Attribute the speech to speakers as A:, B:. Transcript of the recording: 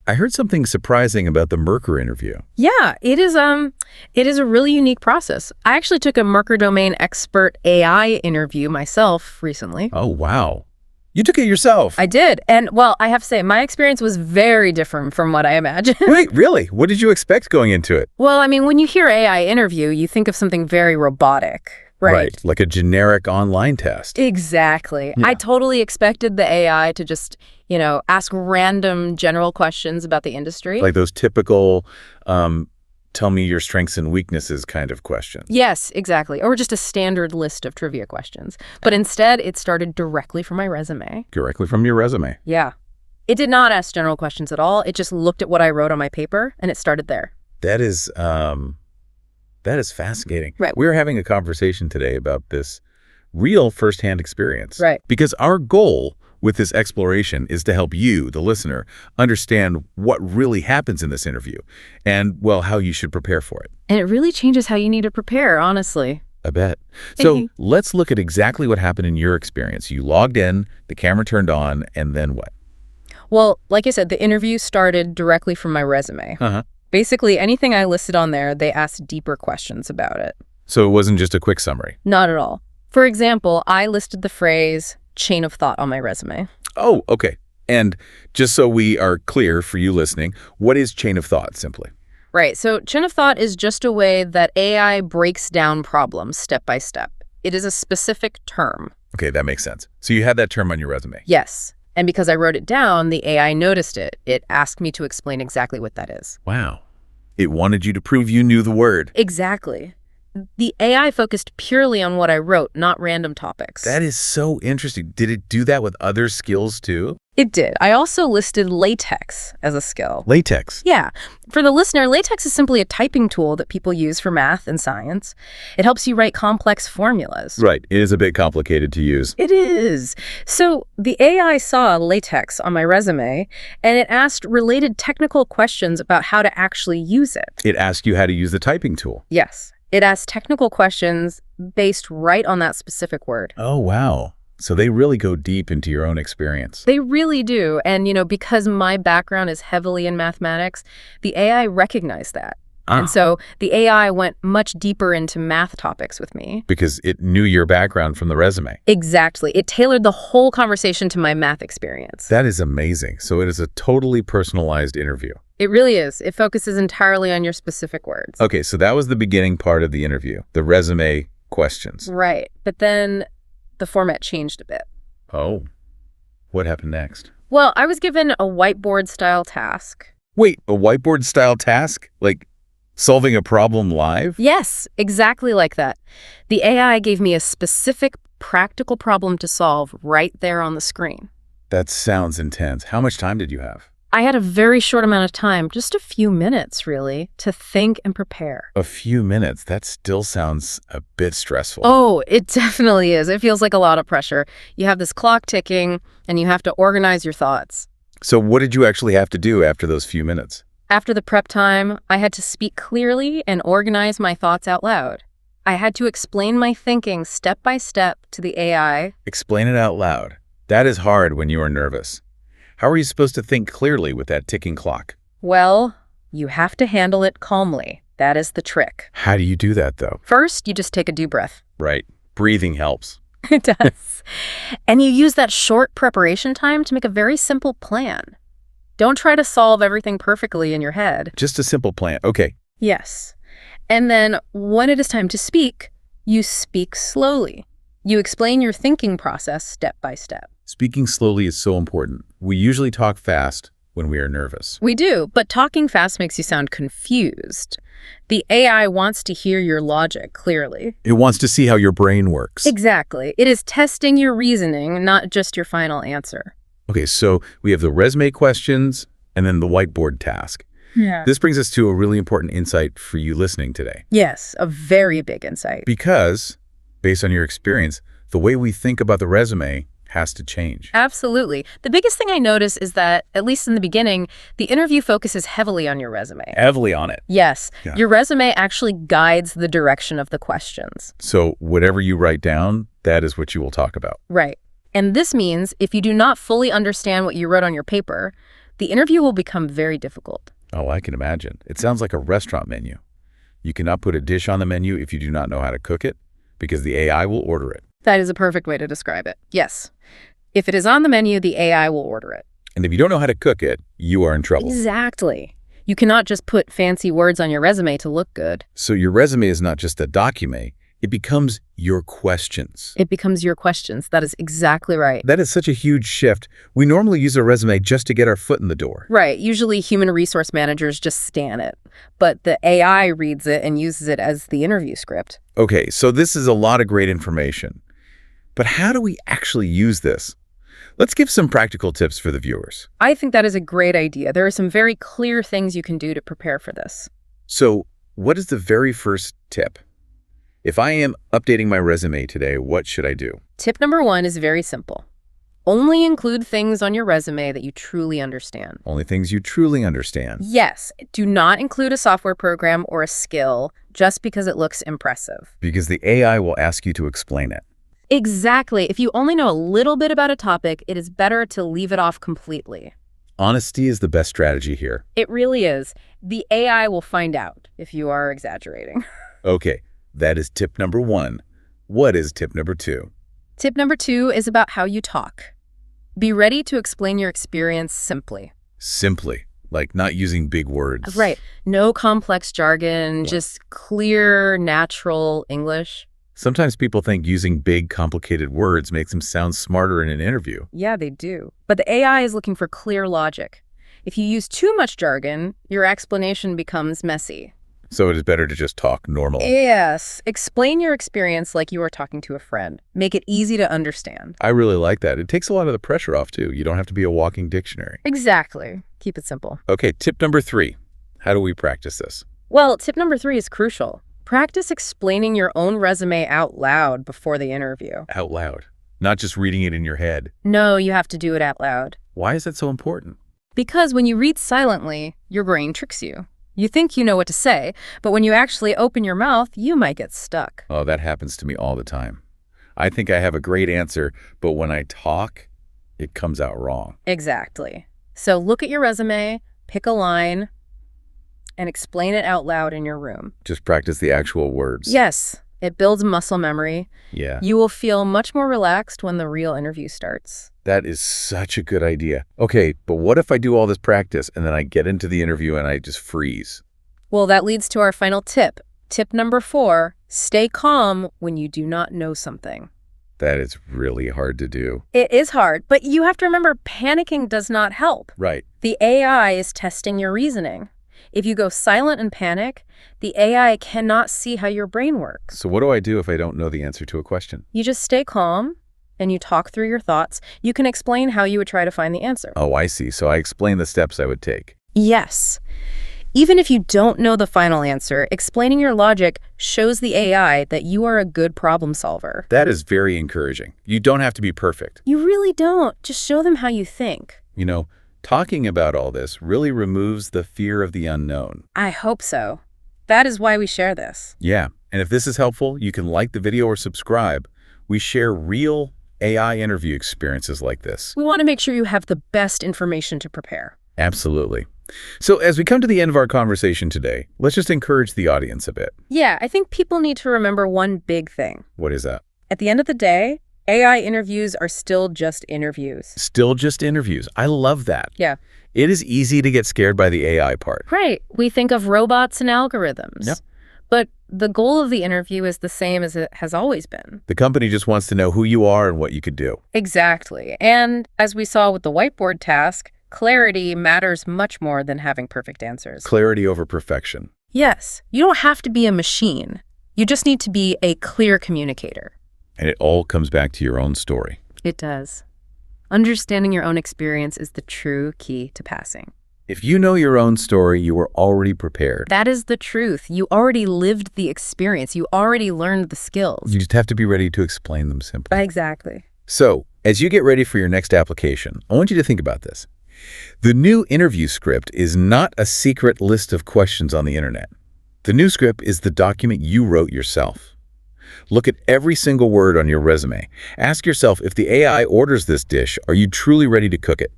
A: I heard something surprising about the Mercor interview.
B: Yeah, it is a really unique process. I actually took a Mercor Domain Expert AI interview myself recently.
A: Oh, wow. You took it yourself.
B: I did. And, well, I have to say, my experience was very different from what I imagined.
A: Wait, really? What did you expect going into it?
B: Well, I mean, when you hear AI interview, you think of something very robotic, right?
A: Like a generic online test.
B: Exactly.
A: Yeah.
B: I totally expected the AI to just, ask random general questions about the industry.
A: Like those typical, tell me your strengths and weaknesses kind of questions.
B: Yes, exactly. Or just a standard list of trivia questions. But instead, it started directly from my resume.
A: Directly from your resume.
B: Yeah. It did not ask general questions at all. It just looked at what I wrote on my paper, and it started there.
A: That is fascinating.
B: Right.
A: We're having a conversation today about this real firsthand experience.
B: Right.
A: Because our goal with this exploration is to help you, the listener, understand what really happens in this interview and, well, how you should prepare for it.
B: And it really changes how you need to prepare, honestly.
A: I bet. So let's look at exactly what happened in your experience. You logged in, the camera turned on, and then what?
B: Well, like I said, the interview started directly from my resume. Basically, anything I listed on there, they asked deeper questions about it.
A: So it wasn't just a quick summary?
B: Not at all. For example, I listed the phrase chain of thought on my resume.
A: Oh, okay. And just so we are clear for you listening, what is chain of thought, simply?
B: Right. So chain of thought is just a way that AI breaks down problems step by step. It is a specific term.
A: Okay, that makes sense. So you had that term on your resume?
B: Yes. And because I wrote it down, the AI noticed it. It asked me to explain exactly what that is.
A: Wow. It wanted you to prove you knew the word.
B: Exactly. The AI focused purely on what I wrote, not random topics.
A: That is so interesting. Did it do that with other skills too?
B: It did. I also listed LaTeX as a skill.
A: LaTeX?
B: Yeah. For the listener, LaTeX is simply a typing tool that people use for math and science. It helps you write complex formulas.
A: Right. It is a bit complicated to use.
B: It is. So the AI saw LaTeX on my resume, and it asked related technical questions about how to actually use it.
A: It asked you how to use the typing tool?
B: Yes. It asked technical questions based right on that specific word.
A: Oh, wow. So they really go deep into your own experience.
B: They really do. And, because my background is heavily in mathematics, the AI recognized that. And so the AI went much deeper into math topics with me.
A: Because it knew your background from the resume.
B: Exactly. It tailored the whole conversation to my math experience.
A: That is amazing. So it is a totally personalized interview.
B: It really is. It focuses entirely on your specific words.
A: Okay, so that was the beginning part of the interview, the resume questions.
B: Right. But then the format changed a bit.
A: Oh, what happened next?
B: Well, I was given a whiteboard-style task.
A: Wait, a whiteboard-style task? Like solving a problem live?
B: Yes, exactly like that. The AI gave me a specific practical problem to solve right there on the screen.
A: That sounds intense. How much time did you have?
B: I had a very short amount of time, just a few minutes, really, to think and prepare.
A: A few minutes? That still sounds a bit stressful.
B: Oh, it definitely is. It feels like a lot of pressure. You have this clock ticking, and you have to organize your thoughts.
A: So what did you actually have to do after those few minutes?
B: After the prep time, I had to speak clearly and organize my thoughts out loud. I had to explain my thinking step by step to the AI.
A: Explain it out loud. That is hard when you are nervous. How are you supposed to think clearly with that ticking clock?
B: Well, you have to handle it calmly. That is the trick.
A: How do you do that, though?
B: First, you just take a deep breath.
A: Right. Breathing helps.
B: It does. And you use that short preparation time to make a very simple plan. Don't try to solve everything perfectly in your head.
A: Just a simple plan. Okay.
B: Yes. And then when it is time to speak, you speak slowly. You explain your thinking process step by step.
A: Speaking slowly is so important. We usually talk fast when we are nervous.
B: We do, but talking fast makes you sound confused. The AI wants to hear your logic clearly.
A: It wants to see how your brain works.
B: Exactly. It is testing your reasoning, not just your final answer.
A: Okay, so we have the resume questions and then the whiteboard task.
B: Yeah.
A: This brings us to a really important insight for you listening today.
B: Yes, a very big insight.
A: Because, based on your experience, the way we think about the resume has to change.
B: Absolutely. The biggest thing I notice is that, at least in the beginning, the interview focuses heavily on your resume.
A: Heavily on it.
B: Yes.
A: Yeah.
B: Your resume actually guides the direction of the questions.
A: So whatever you write down, that is what you will talk about.
B: Right. And this means if you do not fully understand what you wrote on your paper, the interview will become very difficult.
A: Oh, I can imagine. It sounds like a restaurant menu. You cannot put a dish on the menu if you do not know how to cook it, because the AI will order it.
B: That is a perfect way to describe it. Yes. If it is on the menu, the AI will order it.
A: And if you don't know how to cook it, you are in trouble.
B: Exactly. You cannot just put fancy words on your resume to look good.
A: So your resume is not just a document, it becomes your questions.
B: It becomes your questions. That is exactly right.
A: That is such a huge shift. We normally use a resume just to get our foot in the door.
B: Right. Usually human resource managers just scan it, but the AI reads it and uses it as the interview script.
A: Okay, so this is a lot of great information. But how do we actually use this? Let's give some practical tips for the viewers.
B: I think that is a great idea. There are some very clear things you can do to prepare for this.
A: So, what is the very first tip? If I am updating my resume today, what should I do?
B: Tip number 1 is very simple. Only include things on your resume that you truly understand.
A: Only things you truly understand.
B: Yes, do not include a software program or a skill just because it looks impressive.
A: Because the AI will ask you to explain it.
B: Exactly. If you only know a little bit about a topic, it is better to leave it off completely.
A: Honesty is the best strategy here.
B: It really is. The AI will find out if you are exaggerating.
A: Okay, that is tip number 1. What is tip number 2?
B: Tip number 2 is about how you talk. Be ready to explain your experience simply.
A: Simply, like not using big words.
B: Right. No complex jargon, just clear, natural English.
A: Sometimes people think using big, complicated words makes them sound smarter in an interview.
B: Yeah, they do. But the AI is looking for clear logic. If you use too much jargon, your explanation becomes messy.
A: So it is better to just talk normal.
B: Yes. Explain your experience like you are talking to a friend. Make it easy to understand.
A: I really like that. It takes a lot of the pressure off, too. You don't have to be a walking dictionary.
B: Exactly. Keep it simple.
A: Okay, tip number 3. How do we practice this?
B: Well, tip number 3 is crucial. Practice explaining your own resume out loud before the interview.
A: Out loud, not just reading it in your head.
B: No, you have to do it out loud.
A: Why is that so important?
B: Because when you read silently, your brain tricks you. You think you know what to say, but when you actually open your mouth, you might get stuck.
A: Oh, that happens to me all the time. I think I have a great answer, but when I talk, it comes out wrong.
B: Exactly. So look at your resume, pick a line, and explain it out loud in your room.
A: Just practice the actual words.
B: Yes, it builds muscle memory.
A: Yeah.
B: You will feel much more relaxed when the real interview starts.
A: That is such a good idea. Okay, but what if I do all this practice and then I get into the interview and I just freeze?
B: Well, that leads to our final tip. Tip number 4, stay calm when you do not know something.
A: That is really hard to do.
B: It is hard, but you have to remember panicking does not help.
A: Right.
B: The AI is testing your reasoning. If you go silent and panic, the AI cannot see how your brain works.
A: So what do I do if I don't know the answer to a question?
B: You just stay calm and you talk through your thoughts. You can explain how you would try to find the answer.
A: Oh, I see. So I explain the steps I would take.
B: Yes. Even if you don't know the final answer, explaining your logic shows the AI that you are a good problem solver.
A: That is very encouraging. You don't have to be perfect.
B: You really don't. Just show them how you think.
A: You know, talking about all this really removes the fear of the unknown.
B: I hope so. That is why we share this.
A: Yeah, and if this is helpful, you can like the video or subscribe. We share real AI interview experiences like this.
B: We want to make sure you have the best information to prepare.
A: Absolutely. So as we come to the end of our conversation today, let's just encourage the audience a bit.
B: Yeah, I think people need to remember one big thing.
A: What is that?
B: At the end of the day, AI interviews are still just interviews.
A: Still just interviews. I love that.
B: Yeah.
A: It is easy to get scared by the AI part.
B: Right. We think of robots and algorithms.
A: Yep.
B: But the goal of the interview is the same as it has always been.
A: The company just wants to know who you are and what you could do.
B: Exactly. And as we saw with the whiteboard task, clarity matters much more than having perfect answers.
A: Clarity over perfection.
B: Yes. You don't have to be a machine. You just need to be a clear communicator.
A: And it all comes back to your own story.
B: It does. Understanding your own experience is the true key to passing.
A: If you know your own story, you are already prepared.
B: That is the truth. You already lived the experience. You already learned the skills.
A: You just have to be ready to explain them simply.
B: Exactly.
A: So, as you get ready for your next application, I want you to think about this. The new interview script is not a secret list of questions on the internet. The new script is the document you wrote yourself. Look at every single word on your resume. Ask yourself, if the AI orders this dish, are you truly ready to cook it?